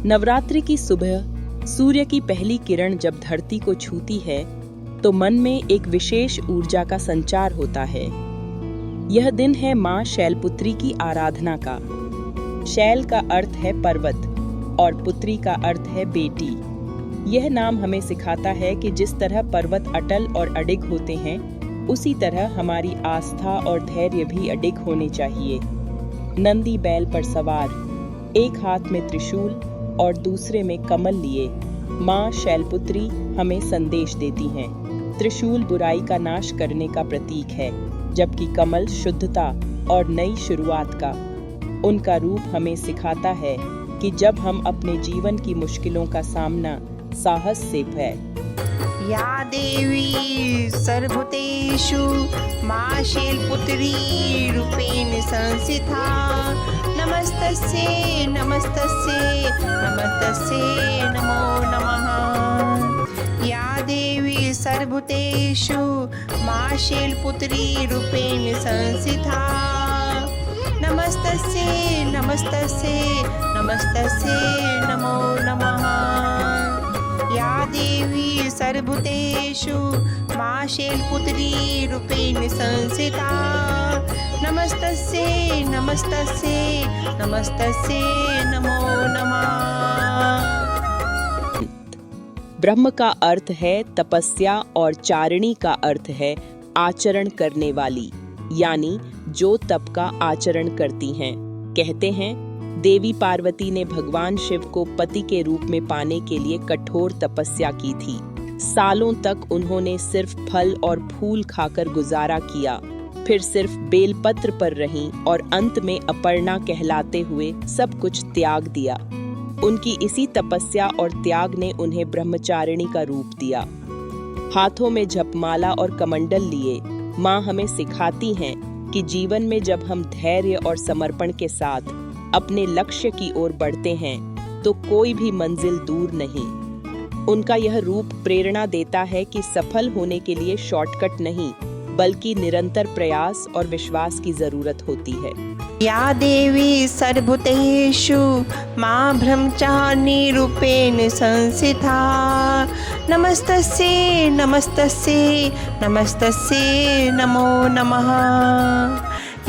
नवरात्रि की सुबह सूर्य की पहली किरण जब धरती को छूती है तो मन में एक विशेष ऊर्जा का संचार होता है। यह दिन है माँ शैलपुत्री की आराधना का। शैल का अर्थ है पर्वत और पुत्री का अर्थ है बेटी। यह नाम हमें सिखाता है कि जिस तरह पर्वत अटल और अडिग होते हैं, उसी तरह हमारी आस्था और धैर्य भी अडिग होने चाहिए। नंदी बैल पर सवार, एक हाथ में त्रिशूल और दूसरे में कमल लिए माँ शैलपुत्री हमें संदेश देती हैं। त्रिशूल बुराई का नाश करने का प्रतीक है, जबकि कमल शुद्धता और नई शुरुआत का। उनका रूप हमें सिखाता है कि जब हम अपने जीवन की मुश्किलों का सामना साहस से या देवी सर्वभूतेषु माँ शैलपुत्री रूपेण संस्थिता नमस्तस्यै नमस्तस्यै नमस्तस्यै नमो नमः। या देवी सर्वभूतेषु माँ शैलपुत्री रूपेण संस्थिता नमस्तस्यै नमस्तस्यै नमस्तस्यै नमो नमः। या देवी सर्वभूतेषु माँ शैलपुत्री रूपेण संस्थिता नमस्तस्यै नमस्तस्यै नमस्तस्यै नमो नमः। ब्रह्म का अर्थ है तपस्या और चारिणी का अर्थ है आचरण करने वाली, यानी जो तप का आचरण करती हैं। कहते हैं देवी पार्वती ने भगवान शिव को पति के रूप में पाने के लिए कठोर तपस्या की थी। सालों तक उन्होंने सिर्फ फल और फूल खाकर गुजारा किया, फिर सिर्फ बेलपत्र पर रहीं और अंत में अपर्णा कहलाते हुए सब कुछ त्याग दिया। उनकी इसी तपस्या और त्याग ने उन्हें ब्रह्मचारिणी का रूप दिया। हाथों में जपमाला और कमंडल लिए माँ हमें सिखाती हैं कि जीवन में जब हम धैर्य और समर्पण के साथ अपने लक्ष्य की ओर बढ़ते हैं तो कोई भी मंजिल दूर नहीं। उनका यह रूप प्रेरणा देता है कि सफल होने के लिए शॉर्टकट नहीं, बल्कि निरंतर प्रयास और विश्वास की जरूरत होती है। या देवी सर्वभूतेषु माँ ब्रह्मचारिणी रूपेण संस्थिता नमस्तस्यै नमस्तस्यै नमस्तस्यै नमो नमः।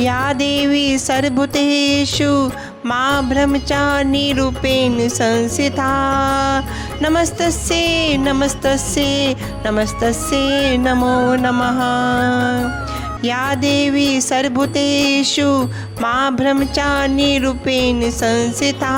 या देवी सर्वभूतेषु माँ ब्रह्मचारिणी रूपेण संस्थिता नमस्तस्यै नमस्तस्यै नमस्तस्यै नमो नमः। या देवी सर्वभूतेषु माँ ब्रह्मचारिणी रूपेण संस्थिता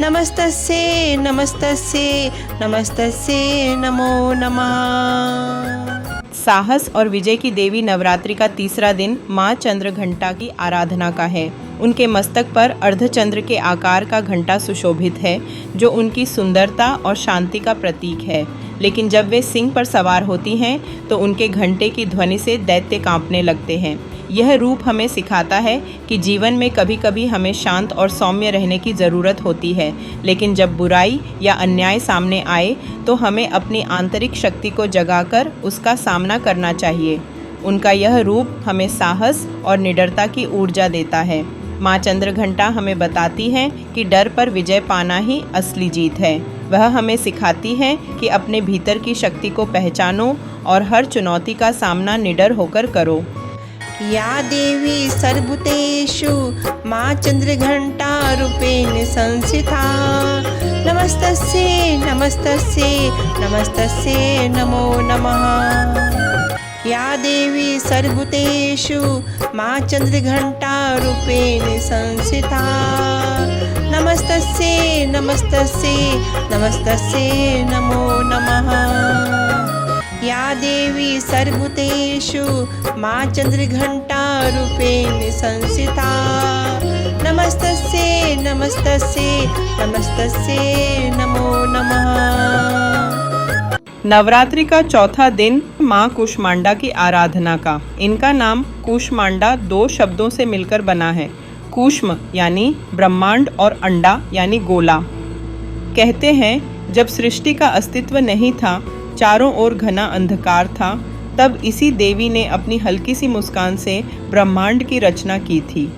नमस्तस्यै नमस्तस्यै नमस्तस्यै नमो नमः। साहस और विजय की देवी नवरात्रि का तीसरा दिन माँ चंद्रघंटा की आराधना का है। उनके मस्तक पर अर्धचंद्र के आकार का घंटा सुशोभित है, जो उनकी सुंदरता और शांति का प्रतीक है। लेकिन जब वे सिंह पर सवार होती हैं तो उनके घंटे की ध्वनि से दैत्य कांपने लगते हैं। यह रूप हमें सिखाता है कि जीवन में कभी कभी हमें शांत और सौम्य रहने की ज़रूरत होती है, लेकिन जब बुराई या अन्याय सामने आए तो हमें अपनी आंतरिक शक्ति को जगाकर उसका सामना करना चाहिए। उनका यह रूप हमें साहस और निडरता की ऊर्जा देता है। माँ चंद्रघंटा हमें बताती हैं कि डर पर विजय पाना ही असली जीत है। वह हमें सिखाती हैं कि अपने भीतर की शक्ति को पहचानो और हर चुनौती का सामना निडर होकर करो। या देवी सर्वभूतेषु माँ चंद्रघंटा रूपेण संस्थिता नमस्तस्यै नमस्तस्यै नमस्तस्यै नमो नमः। या देवी सर्वभूतेषु माँ चंद्रघंटा रूपेण संस्थिता नमस्तस्यै नमस्तस्यै नमस्तस्यै नमो नमः। या देवी सर्वभूतेषु माँ चंद्रघंटा रूपेण संस्थिता नमस्तस्यै नमस्तस्यै नमस्तस्यै नमो नमः। नवरात्रि का चौथा दिन माँ कूष्मांडा की आराधना का। इनका नाम कूष्मांडा दो शब्दों से मिलकर बना है। कूष्म यानी ब्रह्मांड और अंडा यानी गोला। कहते हैं जब सृष्टि का अस्तित्व नहीं था, चारों ओर घना अंधकार था, तब इसी देवी ने अपनी हल्की सी मुस्कान से ब्रह्मांड की रचना की थी।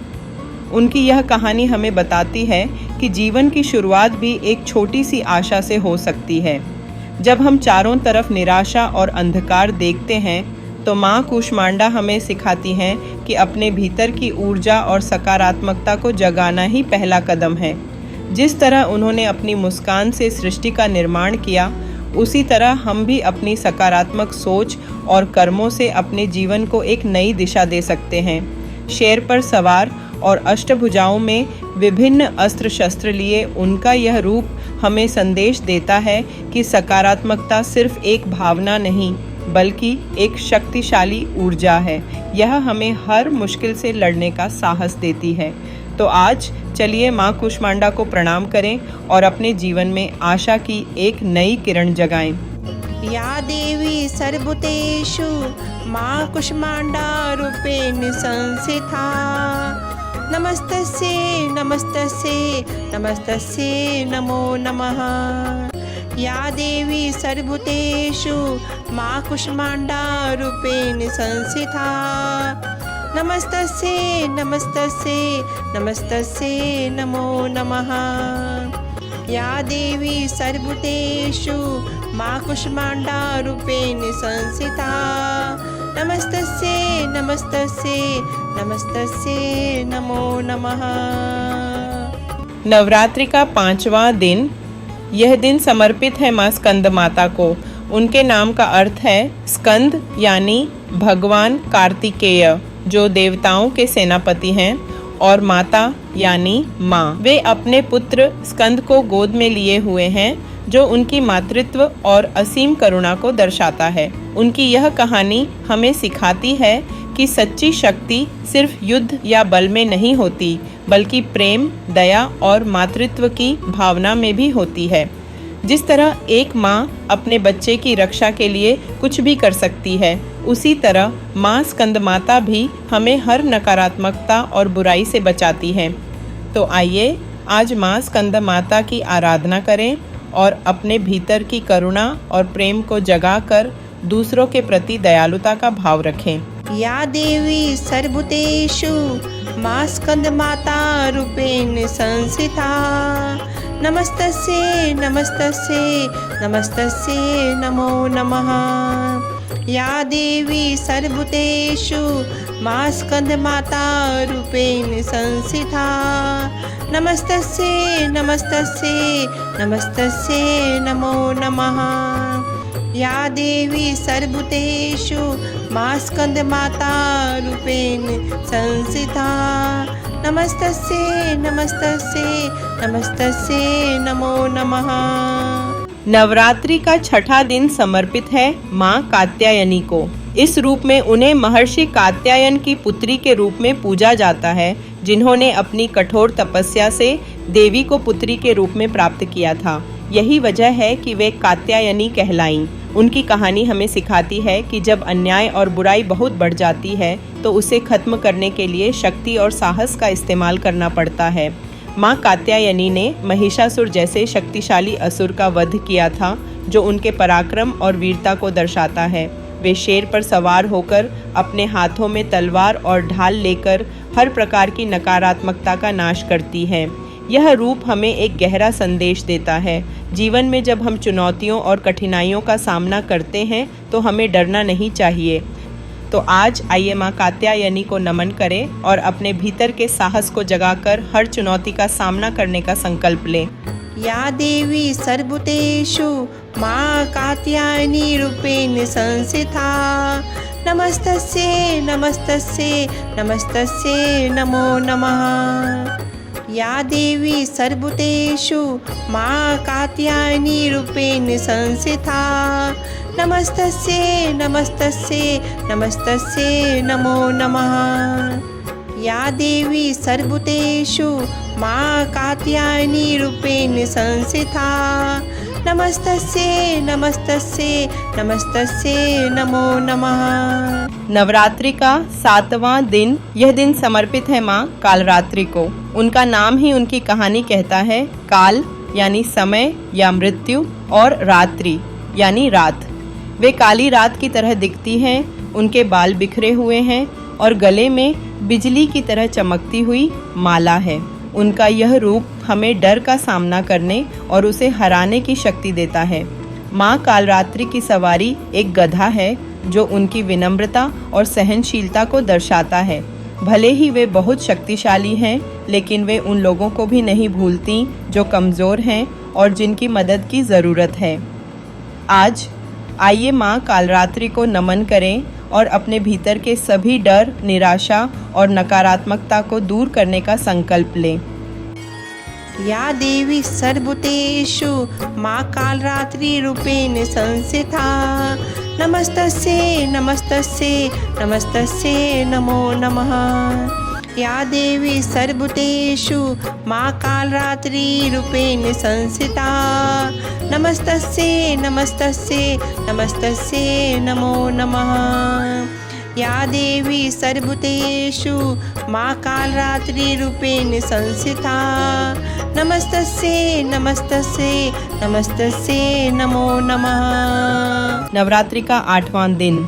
उनकी यह कहानी हमें बताती है कि जीवन की शुरुआत भी एक छोटी सी आशा से हो सकती है। जब हम चारों तरफ निराशा और अंधकार देखते हैं तो माँ कूष्मांडा हमें सिखाती हैं कि अपने भीतर की ऊर्जा और सकारात्मकता को जगाना ही पहला कदम है। जिस तरह उन्होंने अपनी मुस्कान से सृष्टि का निर्माण किया, उसी तरह हम भी अपनी सकारात्मक सोच और कर्मों से अपने जीवन को एक नई दिशा दे सकते हैं। शेर पर सवार और अष्टभुजाओं में विभिन्न अस्त्र शस्त्र लिए उनका यह रूप हमें संदेश देता है कि सकारात्मकता सिर्फ एक भावना नहीं बल्कि एक शक्तिशाली ऊर्जा है। यह हमें हर मुश्किल से लड़ने का साहस देती है। तो आज चलिए माँ कूष्मांडा को प्रणाम करें और अपने जीवन में आशा की एक नई किरण जगाएं। या देवी सर्वभूतेषु माँ कूष्मांडा रूपेण संस्थिता। नमस्तस्यै नमस्तस्यै नमस्तस्यै नमो नमः। या देवी सर्वभूतेषु माँ कूष्मांडा रूपेण संस्थिता। नमस्तस्यै नमस्तस्यै नमस्तस्यै नमो नमः। या देवी सर्वभूतेषु माँ कूष्मांडा रूपेण संस्थिता। नमस्तस्यै नमस्तस्यै नमस्तस्यै नमो नमः। नवरात्रि का 5वां दिन। यह दिन समर्पित है माँ स्कंद माता को। उनके नाम का अर्थ है स्कंद यानी भगवान कार्तिकेय, जो देवताओं के सेनापति हैं, और माता यानी माँ। वे अपने पुत्र स्कंद को गोद में लिए हुए हैं, जो उनकी मातृत्व और असीम करुणा को दर्शाता है। उनकी यह कहानी हमें सिखाती है कि सच्ची शक्ति सिर्फ युद्ध या बल में नहीं होती, बल्कि प्रेम, दया और मातृत्व की भावना में भी होती है। जिस तरह एक माँ अपने बच्चे की रक्षा के लिए कुछ भी कर सकती है, उसी तरह माँ स्कंद माता भी हमें हर नकारात्मकता और बुराई से बचाती है। तो आइए आज माँ स्कंद माता की आराधना करें और अपने भीतर की करुणा और प्रेम को जगाकर दूसरों के प्रति दयालुता का भाव रखें। या देवी सर्वभूतेषु माँ स्कंद माता रूपेण संस्थिता। नमस्तस्यै नमस्तस्यै नमस्तस्यै नमो नमः। या देवी सर्वभूतेषु माँ स्कंद माता रूपेण संस्थिता। नमस्तस्यै नमस्तस्यै नमस्तस्यै नमो नमः। या देवी सर्वभूतेषु माँ स्कंद माता रूपेण संस्थिता। नमस्तस्यै नमस्तस्यै नमस्तस्यै नमो नमः। नवरात्रि का 6ठा दिन समर्पित है माँ कात्यायनी को। इस रूप में उन्हें महर्षि कात्यायन की पुत्री के रूप में पूजा जाता है, जिन्होंने अपनी कठोर तपस्या से देवी को पुत्री के रूप में प्राप्त किया था। यही वजह है कि वे कात्यायनी कहलाईं। उनकी कहानी हमें सिखाती है कि जब अन्याय और बुराई बहुत बढ़ जाती है तो उसे खत्म करने के लिए शक्ति और साहस का इस्तेमाल करना पड़ता है। माँ कात्यायनी ने महिषासुर जैसे शक्तिशाली असुर का वध किया था, जो उनके पराक्रम और वीरता को दर्शाता है। वे शेर पर सवार होकर अपने हाथों में तलवार और ढाल लेकर हर प्रकार की नकारात्मकता का नाश करती हैं। यह रूप हमें एक गहरा संदेश देता है। जीवन में जब हम चुनौतियों और कठिनाइयों का सामना करते हैं तो हमें डरना नहीं चाहिए। तो आज आइए माँ कात्यायनी को नमन करें और अपने भीतर के साहस को जगाकर हर चुनौती का सामना करने का संकल्प लें। या देवी सर्वभूतेषु माँ कात्यायनी रूपेण संस्थिता। नमस्तस्यै नमस्तस्यै नमस्तस्यै नमो नमः। या देवी सर्वभूतेषु माँ कात्यायनी रूपेण संस्थिता। नमस्तस्यै नमस्तस्यै नमस्तस्यै नमो नमः। या देवी सर्वभूतेषु माँ कात्यायनी रूपेण संस्थिता। नमस्तस्यै नमस्तस्यै नमस्तस्यै नमो नमः। नवरात्रि का 7वां दिन। यह दिन समर्पित है माँ कालरात्रि को। उनका नाम ही उनकी कहानी कहता है। काल यानी समय या मृत्यु और रात्रि यानी रात। वे काली रात की तरह दिखती हैं। उनके बाल बिखरे हुए हैं और गले में बिजली की तरह चमकती हुई माला है। उनका यह रूप हमें डर का सामना करने और उसे हराने की शक्ति देता है। माँ कालरात्रि की सवारी एक गधा है जो उनकी विनम्रता और सहनशीलता को दर्शाता है। भले ही वे बहुत शक्तिशाली हैं, लेकिन वे उन लोगों को भी नहीं भूलती जो कमज़ोर हैं और जिनकी मदद की ज़रूरत है। आज आइए माँ कालरात्रि को नमन करें और अपने भीतर के सभी डर, निराशा और नकारात्मकता को दूर करने का संकल्प लें। या देवी सर्वभूतेषु माँ कालरात्रि रूपेण संस्थिता नमस्तस्यै नमस्तस्यै नमस्तस्यै नमो नमः। या देवी सर्वभूतेषु माँ कालरात्रि रूपेण संस्थिता नमस्तस्यै नमस्तस्यै नमस्तस्यै नमो नमः। या देवी सर्वभूतेषु माँ कालरात्रि रूपेण संस्थिता नमस्तस्यै नमस्तस्यै नमस्तस्यै नमो नमः। नवरात्रि का 8वां दिन।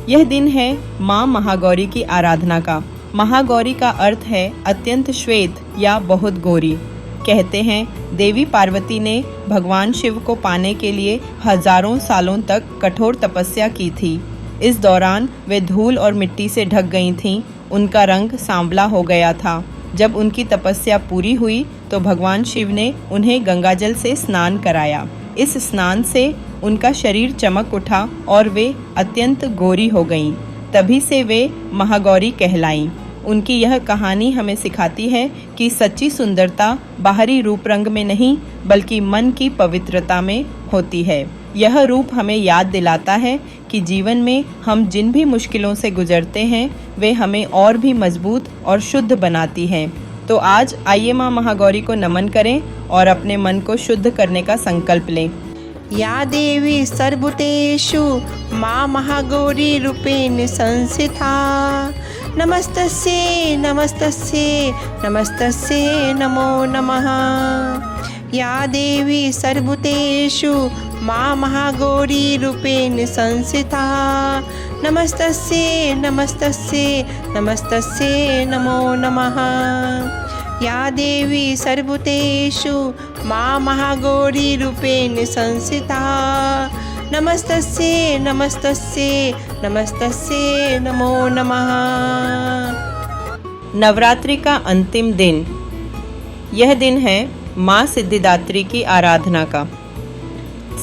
यह दिन है माँ महागौरी की आराधना का। महागौरी का अर्थ है अत्यंत श्वेत या बहुत गोरी। कहते हैं देवी पार्वती ने भगवान शिव को पाने के लिए हजारों सालों तक कठोर तपस्या की थी। इस दौरान वे धूल और मिट्टी से ढक गई थीं। उनका रंग सांवला हो गया था। जब उनकी तपस्या पूरी हुई तो भगवान शिव ने उन्हें गंगाजल से स्नान कराया। इस स्नान से उनका शरीर चमक उठा और वे अत्यंत गोरी हो गईं। तभी से वे महागौरी कहलाईं। उनकी यह कहानी हमें सिखाती है कि सच्ची सुंदरता बाहरी रूप रंग में नहीं बल्कि मन की पवित्रता में होती है। यह रूप हमें याद दिलाता है कि जीवन में हम जिन भी मुश्किलों से गुजरते हैं वे हमें और भी मजबूत और शुद्ध बनाती हैं। तो आज आइए माँ महागौरी को नमन करें और अपने मन को शुद्ध करने का संकल्प लें। या देवी सर्वभूतेषु माँ महागौरी रूपेण संस्थिता नमस्तस्यै नमस्तस्यै नमस्तस्यै नमो नमः। या देवी सर्वभूतेषु माँ महागौरी रूपेण संस्थिता नमस्तस्यै नमस्तस्यै नमस्तस्यै नमो नमः। या देवी सर्वभूतेषु माँ महागौरी रूपेण संस्थिता नमस्तस्यै नमस्तस्यै नमस्तस्यै नमो नमः। नवरात्रि का अंतिम दिन। यह दिन है माँ सिद्धिदात्री की आराधना का।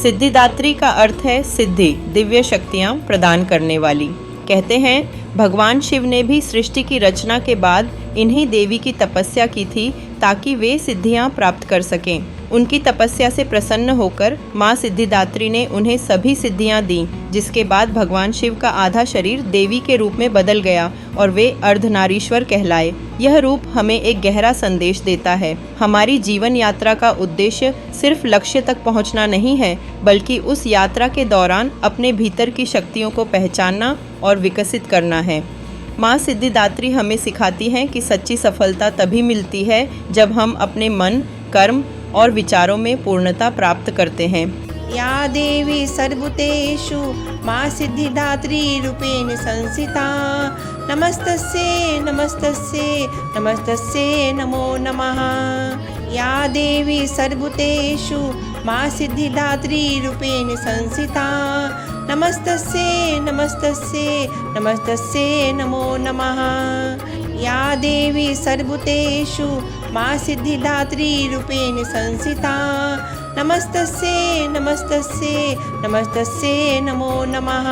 सिद्धिदात्री का अर्थ है सिद्धि, दिव्य शक्तियाँ प्रदान करने वाली। कहते हैं भगवान शिव ने भी सृष्टि की रचना के बाद इन्हीं देवी की तपस्या की थी ताकि वे सिद्धियां प्राप्त कर सकें। उनकी तपस्या से प्रसन्न होकर माँ सिद्धिदात्री ने उन्हें सभी सिद्धियां दी, जिसके बाद भगवान शिव का आधा शरीर देवी के रूप में बदल गया और वे अर्धनारीश्वर कहलाए। यह रूप हमें एक गहरा संदेश देता है। हमारी जीवन यात्रा का उद्देश्य सिर्फ लक्ष्य तक पहुंचना नहीं है, बल्कि उस यात्रा के दौरान अपने भीतर की शक्तियों को पहचानना और विकसित करना है। माँ सिद्धिदात्री हमें सिखाती हैं कि सच्ची सफलता तभी मिलती है जब हम अपने मन, कर्म और विचारों में पूर्णता प्राप्त करते हैं। या देवी सर्वभूतेषु माँ सिद्धिदात्री रूपेण संस्थिता नमस्तस्यै नमस्तस्यै नमस्तस्यै नमो नमः। या देवी सर्वभूतेषु माँ सिद्धिदात्री रूपेण संस्थिता नमस्तस्यै नमस्तस्यै नमस्तस्यै नमो नमः। या देवी सर्वभूतेषु माँ सिद्धिदात्री रूपेण संस्थिता नमस्तस्यै नमस्तस्यै नमस्तस्यै नमो नमः।